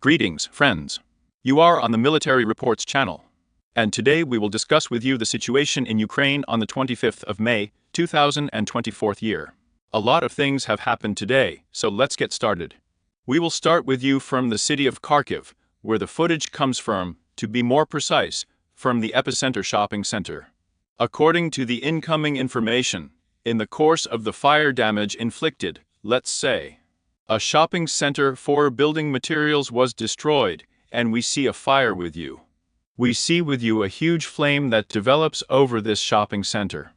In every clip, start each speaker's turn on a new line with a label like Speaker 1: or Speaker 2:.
Speaker 1: Greetings, friends. You are on the Military Reports channel. And today we will discuss with you the situation in Ukraine on the 25th of May, 2024 year. A lot of things have happened today, so let's get started. We will start with you from the city of Kharkiv, where the footage comes from, to be more precise, from the epicenter shopping center. According to the incoming information, in the course of the fire damage inflicted, let's say, a shopping center for building materials was destroyed, and we see a fire with you. We see with you a huge flame that develops over this shopping center.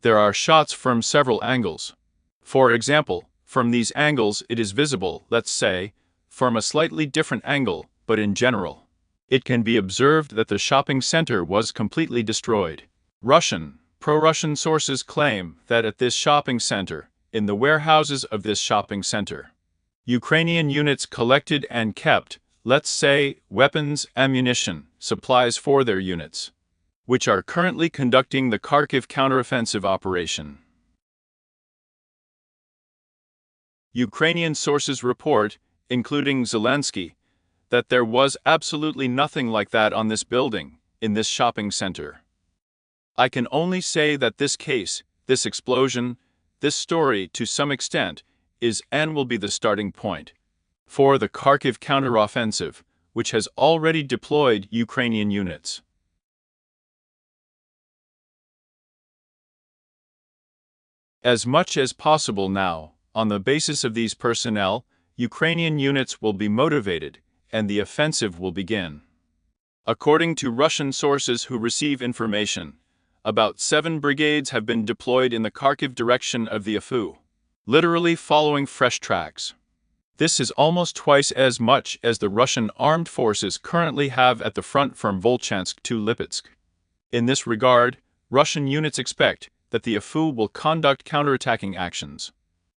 Speaker 1: There are shots from several angles. For example, from these angles it is visible, let's say, from a slightly different angle, but in general, it can be observed that the shopping center was completely destroyed. Pro-Russian sources claim that at this shopping center, in the warehouses of this shopping center, Ukrainian units collected and kept, let's say, weapons, ammunition, supplies for their units, which are currently conducting the Kharkiv counteroffensive operation. Ukrainian sources report, including Zelensky, that there was absolutely nothing like that on this building, in this shopping center. I can only say that this case, this explosion, this story, to some extent, is and will be the starting point for the Kharkiv counteroffensive, which has already deployed Ukrainian units. As much as possible now, on the basis of these personnel, Ukrainian units will be motivated, and the offensive will begin. According to Russian sources who receive information, about 7 brigades have been deployed in the Kharkiv direction of the Afu, literally following fresh tracks. This is almost twice as much as the Russian armed forces currently have at the front from Volchansk to Lipetsk. In this regard, Russian units expect that the Afu will conduct counterattacking actions,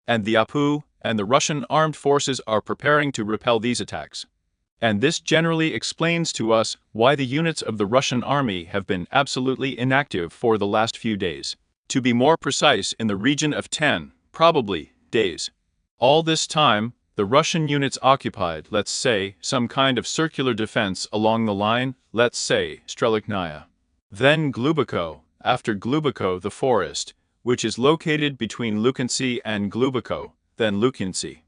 Speaker 1: and the Afu and the Russian armed forces are preparing to repel these attacks. And this generally explains to us why the units of the Russian army have been absolutely inactive for the last few days. To be more precise, in the region of 10, probably, days. All this time, the Russian units occupied, let's say, some kind of circular defense along the line, let's say, Strelignaya. Then Gluboko, after Gluboko the forest, which is located between Lukancy and Gluboko, then Lukancy.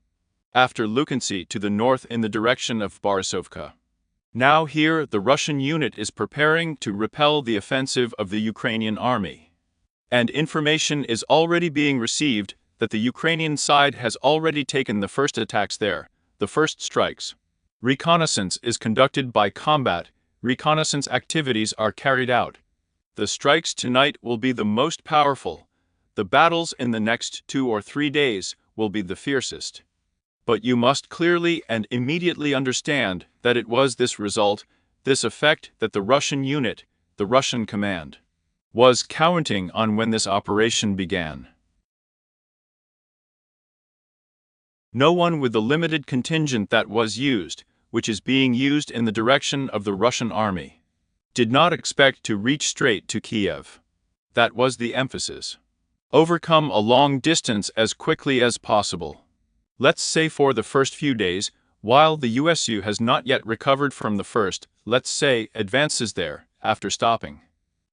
Speaker 1: After Lukancy to the north in the direction of Borisovka. Now here the Russian unit is preparing to repel the offensive of the Ukrainian army. And information is already being received that the Ukrainian side has already taken the first attacks there, the first strikes. Reconnaissance is conducted by combat, reconnaissance activities are carried out. The strikes tonight will be the most powerful. The battles in the next 2 or 3 days will be the fiercest. But you must clearly and immediately understand that it was this result, this effect that the Russian unit, the Russian command, was counting on when this operation began. No one with the limited contingent that was used, which is being used in the direction of the Russian army, did not expect to reach straight to Kiev. That was the emphasis. Overcome a long distance as quickly as possible. Let's say for the first few days, while the USU has not yet recovered from the first, let's say, advances there, after stopping.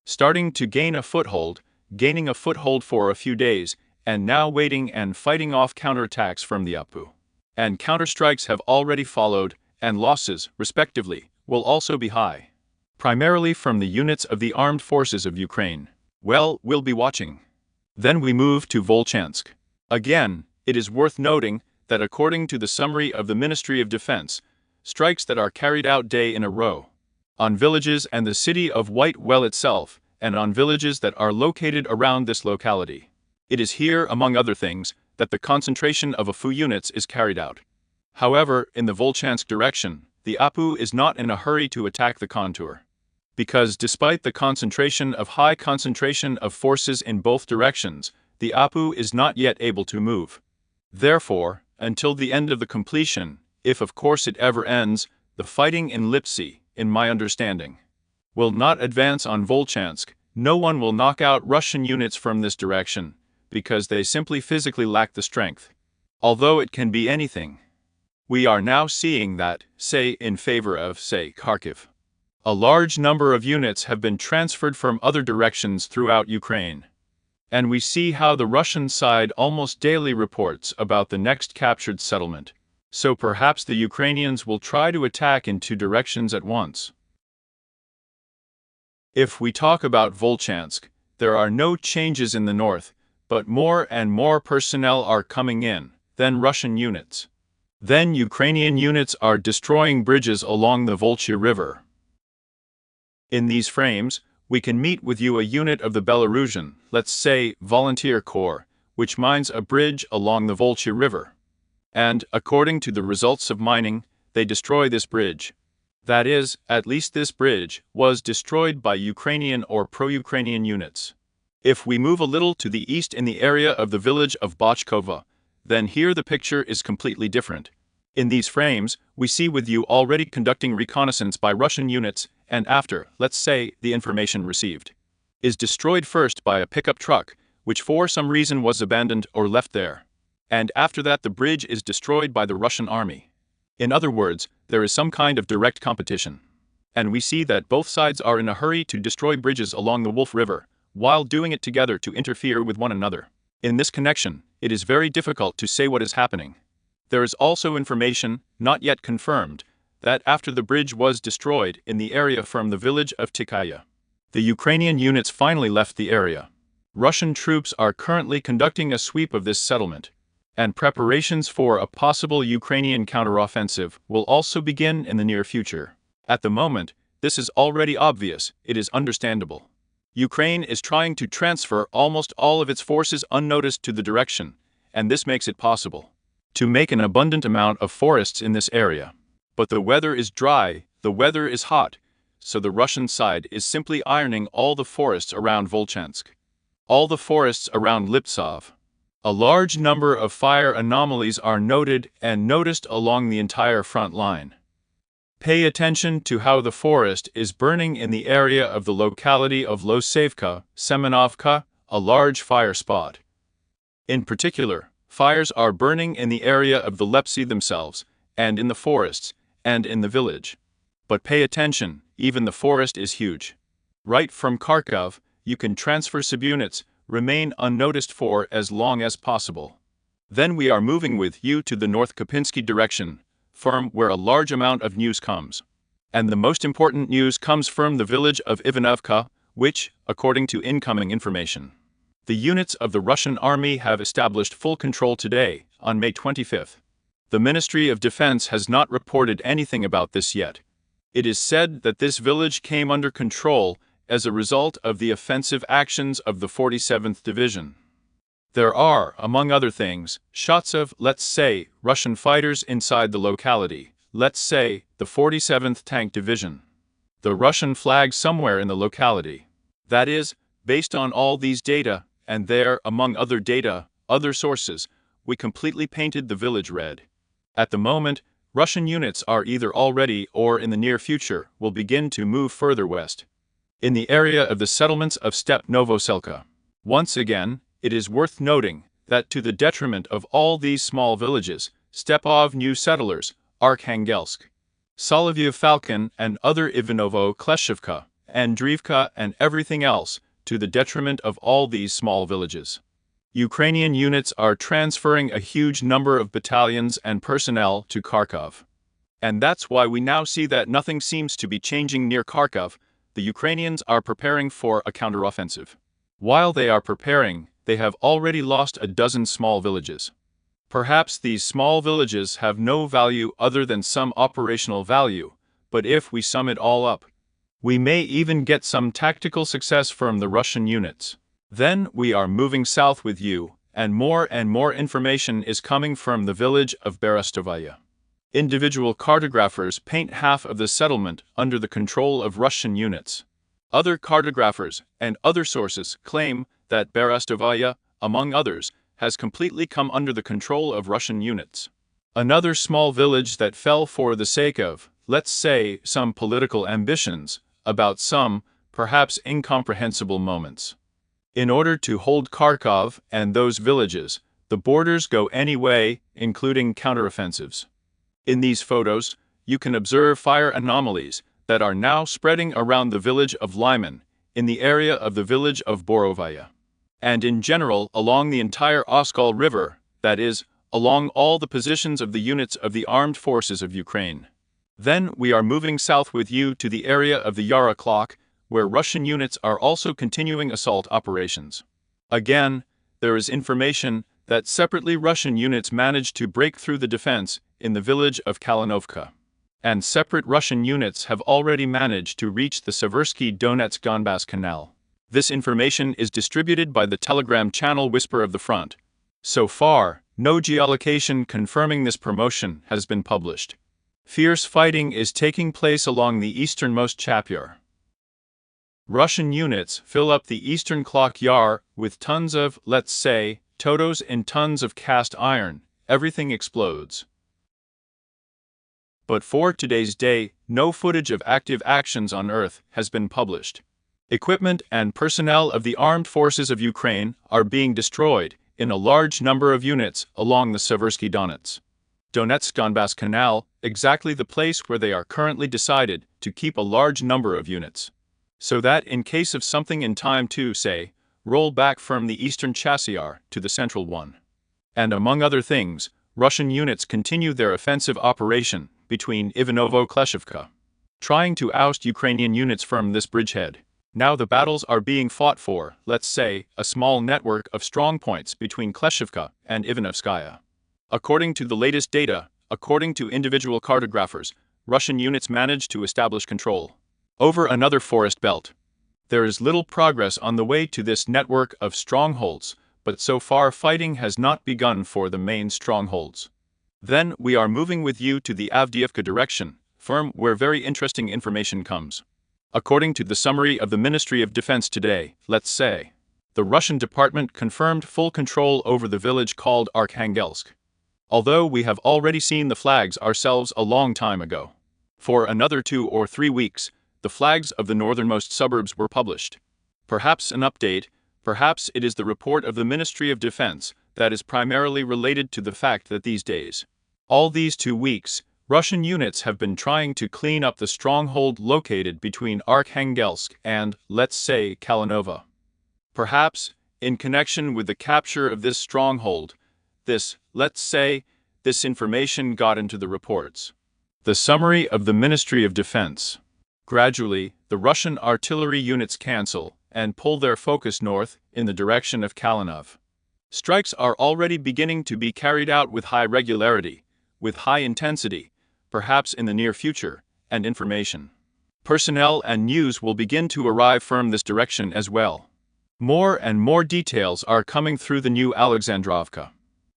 Speaker 1: Starting to gain a foothold, gaining a foothold for a few days, and now waiting and fighting off counterattacks from the Apu. And counterstrikes have already followed, and losses, respectively, will also be high. Primarily from the units of the armed forces of Ukraine. Well, we'll be watching. Then we move to Volchansk. Again, it is worth noting that according to the summary of the Ministry of Defense, strikes that are carried out day in a row, on villages and the city of White Well itself, and on villages that are located around this locality. It is here, among other things, that the concentration of Afu units is carried out. However, in the Volchansk direction, the Apu is not in a hurry to attack the contour. Because despite the high concentration of forces in both directions, the Apu is not yet able to move. Therefore, until the end of the completion, if of course it ever ends, the fighting in Lipsy, in my understanding, will not advance on Volchansk. No one will knock out Russian units from this direction, because they simply physically lack the strength. Although it can be anything. We are now seeing that, say, in favor of, say, Kharkiv. A large number of units have been transferred from other directions throughout Ukraine. And we see how the Russian side almost daily reports about the next captured settlement. So perhaps the Ukrainians will try to attack in two directions at once. If we talk about Volchansk, there are no changes in the north, but more and more personnel are coming in, then Russian units. Then Ukrainian units are destroying bridges along the Volcha River. In these frames, we can meet with you a unit of the Belarusian, let's say, Volunteer Corps, which mines a bridge along the Volcha River. And, according to the results of mining, they destroy this bridge. That is, at least this bridge was destroyed by Ukrainian or pro-Ukrainian units. If we move a little to the east in the area of the village of Bochkova, then here the picture is completely different. In these frames, we see with you already conducting reconnaissance by Russian units, and after, let's say, the information received is destroyed first by a pickup truck, which for some reason was abandoned or left there. And after that the bridge is destroyed by the Russian army. In other words, there is some kind of direct competition. And we see that both sides are in a hurry to destroy bridges along the Wolf River, while doing it together to interfere with one another. In this connection, it is very difficult to say what is happening. There is also information, not yet confirmed, that after the bridge was destroyed in the area from the village of Tikaya, the Ukrainian units finally left the area. Russian troops are currently conducting a sweep of this settlement, and preparations for a possible Ukrainian counteroffensive will also begin in the near future. At the moment, this is already obvious, it is understandable. Ukraine is trying to transfer almost all of its forces unnoticed to the direction, and this makes it possible to make an abundant amount of forests in this area. But the weather is dry, the weather is hot, so the Russian side is simply ironing all the forests around Volchansk, all the forests around Liptsov. A large number of fire anomalies are noted and noticed along the entire front line. Pay attention to how the forest is burning in the area of the locality of Losevka, Semenovka, a large fire spot. In particular, fires are burning in the area of the Lepsi themselves, and in the forests, and in the village. But pay attention, even the forest is huge. Right from Kharkov, you can transfer subunits, remain unnoticed for as long as possible. Then we are moving with you to the North Kopinski direction, from where a large amount of news comes. And the most important news comes from the village of Ivanovka, which, according to incoming information, the units of the Russian army have established full control today, on May 25th. The Ministry of Defense has not reported anything about this yet. It is said that this village came under control as a result of the offensive actions of the 47th Division. There are, among other things, shots of, let's say, Russian fighters inside the locality, let's say, the 47th Tank Division. The Russian flag somewhere in the locality. That is, based on all these data, and there, among other data, other sources, we completely painted the village red. At the moment, Russian units are either already or in the near future will begin to move further west, in the area of the settlements of Step Novoselka. Once again, it is worth noting that to the detriment of all these small villages, Stepov new settlers, Arkhangelsk, Solovyev Falcon and other Ivanovo Kleshevka, Andriivka and everything else, to the detriment of all these small villages. Ukrainian units are transferring a huge number of battalions and personnel to Kharkov. And that's why we now see that nothing seems to be changing near Kharkov. The Ukrainians are preparing for a counteroffensive. While they are preparing, they have already lost a dozen small villages. Perhaps these small villages have no value other than some operational value, but if we sum it all up, we may even get some tactical success from the Russian units. Then we are moving south with you, and more information is coming from the village of Berestovaya. Individual cartographers paint half of the settlement under the control of Russian units. Other cartographers and other sources claim that Berestovaya, among others, has completely come under the control of Russian units. Another small village that fell for the sake of, let's say, some political ambitions, about some, perhaps incomprehensible moments. In order to hold Kharkov and those villages, the borders go any way, including counteroffensives. In these photos, you can observe fire anomalies that are now spreading around the village of Lyman, in the area of the village of Borovaya, and in general along the entire Oskol River, that is, along all the positions of the units of the armed forces of Ukraine. Then we are moving south with you to the area of the Yara Clock, where Russian units are also continuing assault operations. Again, there is information that separately Russian units managed to break through the defense in the village of Kalinovka, and separate Russian units have already managed to reach the Seversky Donetsk-Donbass Canal. This information is distributed by the Telegram channel Whisper of the Front. So far, no geolocation confirming this promotion has been published. Fierce fighting is taking place along the easternmost Chapyar. Russian units fill up the eastern Clock Yar with tons of, let's say, totos and tons of cast iron. Everything explodes. But for today's day, no footage of active actions on Earth has been published. Equipment and personnel of the armed forces of Ukraine are being destroyed in a large number of units along the Seversky Donetsk-Donbass Canal, exactly the place where they are currently decided to keep a large number of units, so that in case of something in time to, say, roll back from the eastern Chasyar to the central one. And among other things, Russian units continue their offensive operation between Ivanovo-Kleshivka, trying to oust Ukrainian units from this bridgehead. Now the battles are being fought for, let's say, a small network of strong points between Kleshivka and Ivanovskaya. According to the latest data, according to individual cartographers, Russian units managed to establish control over another forest belt. There is little progress on the way to this network of strongholds, but so far fighting has not begun for the main strongholds. Then we are moving with you to the Avdiivka direction, from where very interesting information comes. According to the summary of the Ministry of Defense today, let's say, the Russian department confirmed full control over the village called Arkhangelsk, although we have already seen the flags ourselves a long time ago. For another 2 or 3 weeks, the flags of the northernmost suburbs were published. Perhaps an update, perhaps it is the report of the Ministry of Defense that is primarily related to the fact that these days, all these 2 weeks, Russian units have been trying to clean up the stronghold located between Arkhangelsk and, let's say, Kalinova. Perhaps, in connection with the capture of this stronghold, this information got into the reports. The summary of the Ministry of Defense. Gradually, the Russian artillery units cancel and pull their focus north in the direction of Kalinov. Strikes are already beginning to be carried out with high regularity, with high intensity, perhaps in the near future, and information. Personnel and news will begin to arrive from this direction as well. More and more details are coming through the new Alexandrovka.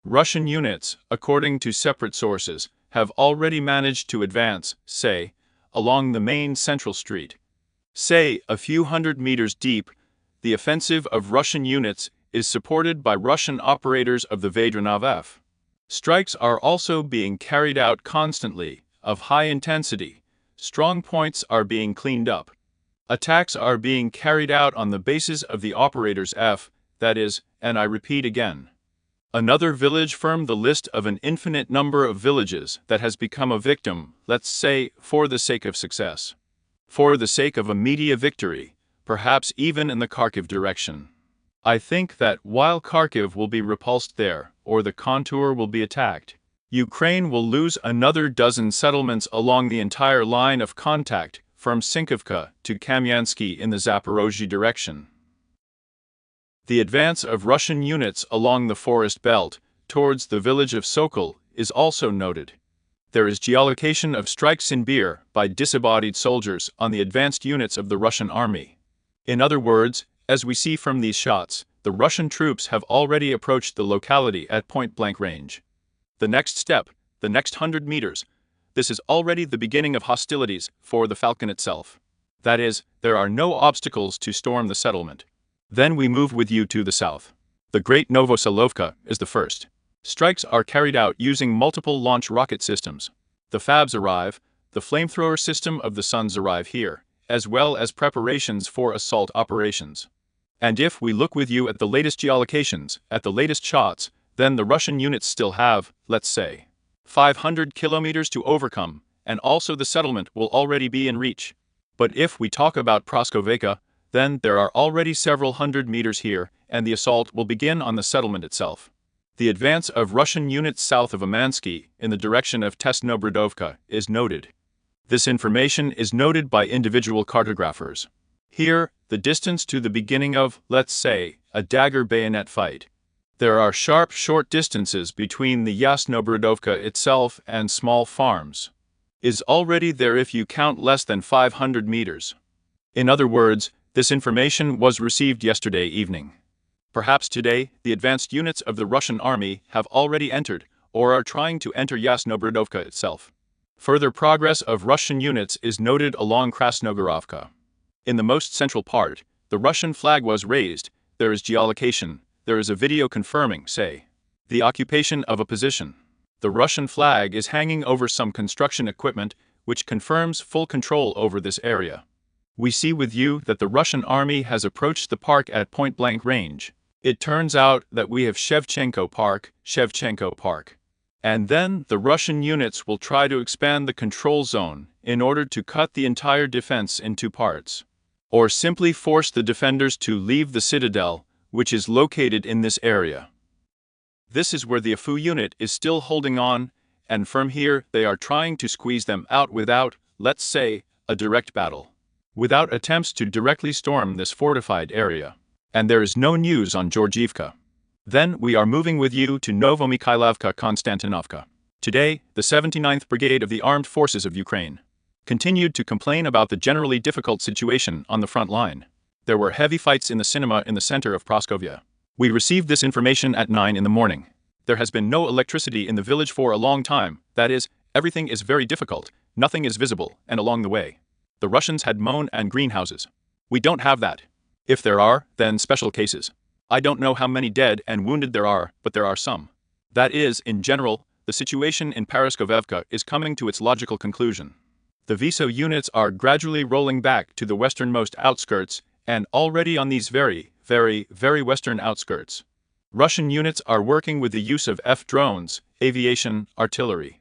Speaker 1: Russian units, according to separate sources, have already managed to advance, say, along the main central street. Say, a few hundred meters deep, the offensive of Russian units is supported by Russian operators of the Vedranov F. Strikes are also being carried out constantly, of high intensity. Strong points are being cleaned up. Attacks are being carried out on the bases of the operators F, that is, and I repeat again, another village from the list of an infinite number of villages that has become a victim, let's say, for the sake of success. For the sake of a media victory, perhaps even in the Kharkiv direction. I think that while Kharkiv will be repulsed there, or the contour will be attacked, Ukraine will lose another dozen settlements along the entire line of contact from Sinkovka to Kamyansky in the Zaporozhye direction. The advance of Russian units along the forest belt towards the village of Sokol is also noted. There is geolocation of strikes in Beer by disembodied soldiers on the advanced units of the Russian army. In other words, as we see from these shots, the Russian troops have already approached the locality at point-blank range. The next step, the next 100 meters, this is already the beginning of hostilities for the Falcon itself. That is, there are no obstacles to storm the settlement. Then we move with you to the south. The Great Novoselovka is the first. Strikes are carried out using multiple launch rocket systems. The FABs arrive, the flamethrower system of the Suns arrive here, as well as preparations for assault operations. And if we look with you at the latest geolocations, at the latest shots, then the Russian units still have, let's say, 500 kilometers to overcome, and also the settlement will already be in reach. But if we talk about Praskoveka, then there are already several hundred meters here, and the assault will begin on the settlement itself. The advance of Russian units south of Amansky in the direction of Tesnobradovka is noted. This information is noted by individual cartographers. Here, the distance to the beginning of, let's say, a dagger bayonet fight. There are sharp short distances between the Yasnobradovka itself and small farms. Is already there if you count less than 500 meters. In other words, this information was received yesterday evening. Perhaps today, the advanced units of the Russian army have already entered, or are trying to enter Yasnobradovka itself. Further progress of Russian units is noted along Krasnogorovka. In the most central part, the Russian flag was raised, there is geolocation, there is a video confirming, say, the occupation of a position. The Russian flag is hanging over some construction equipment, which confirms full control over this area. We see with you that the Russian army has approached the park at point-blank range. It turns out that we have Shevchenko Park. And then the Russian units will try to expand the control zone in order to cut the entire defense into parts. Or simply force the defenders to leave the citadel, which is located in this area. This is where the AFU unit is still holding on, and from here they are trying to squeeze them out without, let's say, a direct battle. Without attempts to directly storm this fortified area. And there is no news on Georgievka. Then we are moving with you to Novomykhailovka Konstantinovka. Today, the 79th Brigade of the Armed Forces of Ukraine continued to complain about the generally difficult situation on the front line. There were heavy fights in the cinema in the center of Praskovia. We received this information at 9 in the morning. There has been no electricity in the village for a long time, that is, everything is very difficult, nothing is visible, and along the way. The Russians had mown and greenhouses. We don't have that. If there are, then special cases. I don't know how many dead and wounded there are, but there are some. That is, in general, the situation in Paraskovevka is coming to its logical conclusion. The VSO units are gradually rolling back to the westernmost outskirts, and already on these very western outskirts. Russian units are working with the use of F-drones, aviation, artillery.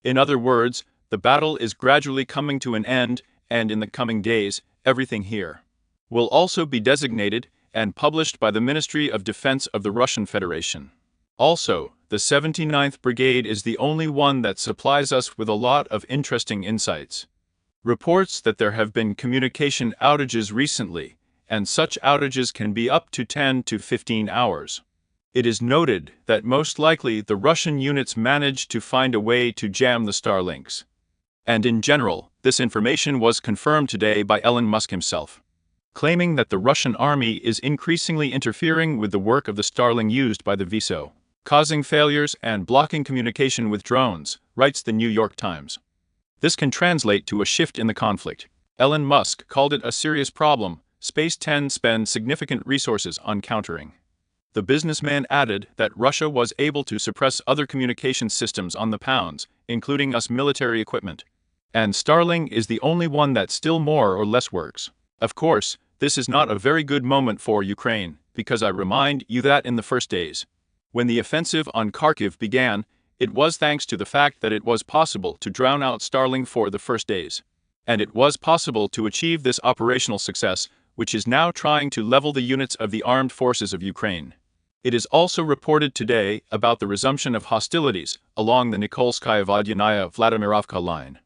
Speaker 1: In other words, the battle is gradually coming to an end, and in the coming days, everything here will also be designated and published by the Ministry of Defense of the Russian Federation. Also, the 79th Brigade is the only one that supplies us with a lot of interesting insights. Reports that there have been communication outages recently, and such outages can be up to 10 to 15 hours. It is noted that most likely the Russian units managed to find a way to jam the Starlinks. And in general, this information was confirmed today by Elon Musk himself, claiming that the Russian army is increasingly interfering with the work of the Starlink used by the VSO, causing failures and blocking communication with drones, writes the New York Times. This can translate to a shift in the conflict. Elon Musk called it a serious problem Space 10 spends significant resources on countering. The businessman added that Russia was able to suppress other communication systems on the pounds, including US military equipment. And Starlink is the only one that still more or less works. Of course, this is not a very good moment for Ukraine, because I remind you that in the first days, when the offensive on Kharkiv began, it was thanks to the fact that it was possible to drown out Starlink for the first days. And it was possible to achieve this operational success, which is now trying to level the units of the armed forces of Ukraine. It is also reported today about the resumption of hostilities along the Nikolskaya-Vodyanaya-Vladimirovka line.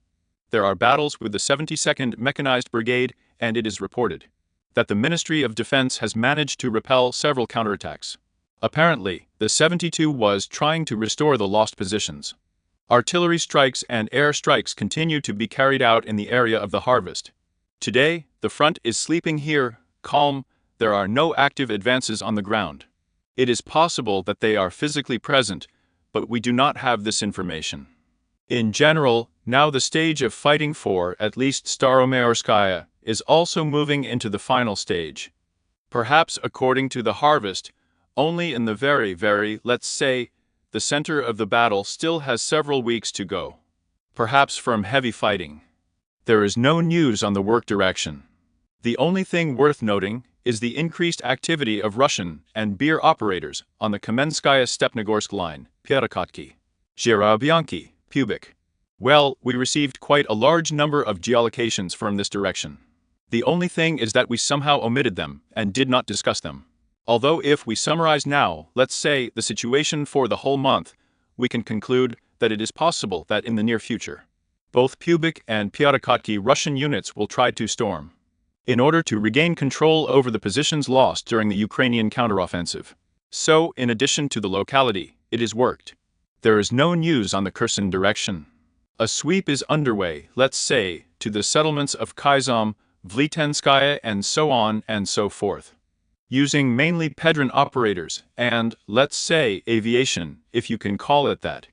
Speaker 1: There are battles with the 72nd Mechanized Brigade, and it is reported that the Ministry of Defense has managed to repel several counterattacks. Apparently, the 72 was trying to restore the lost positions. Artillery strikes and air strikes continue to be carried out in the area of the harvest. Today, the front is sleeping here, calm, there are no active advances on the ground. It is possible that they are physically present, but we do not have this information. In general, now the stage of fighting for at least Staromayorskaya is also moving into the final stage. Perhaps according to the harvest, only in the very, let's say, the center of the battle still has several weeks to go. Perhaps from heavy fighting. There is no news on the work direction. The only thing worth noting is the increased activity of Russian and beer operators on the Kamenskaya-Stepnogorsk line, Pierokotki, Zhirobyanki, Pubic. Well, we received quite a large number of geolocations from this direction. The only thing is that we somehow omitted them and did not discuss them. Although if we summarize now, let's say, the situation for the whole month, we can conclude that it is possible that in the near future, both Pubic and Pyatakotki Russian units will try to storm in order to regain control over the positions lost during the Ukrainian counteroffensive. So, in addition to the locality, it is worked. There is no news on the Kherson direction. A sweep is underway, let's say, to the settlements of Kyzom, Vlitenskaya and so on and so forth, using mainly Pedron operators and, let's say, aviation, if you can call it that,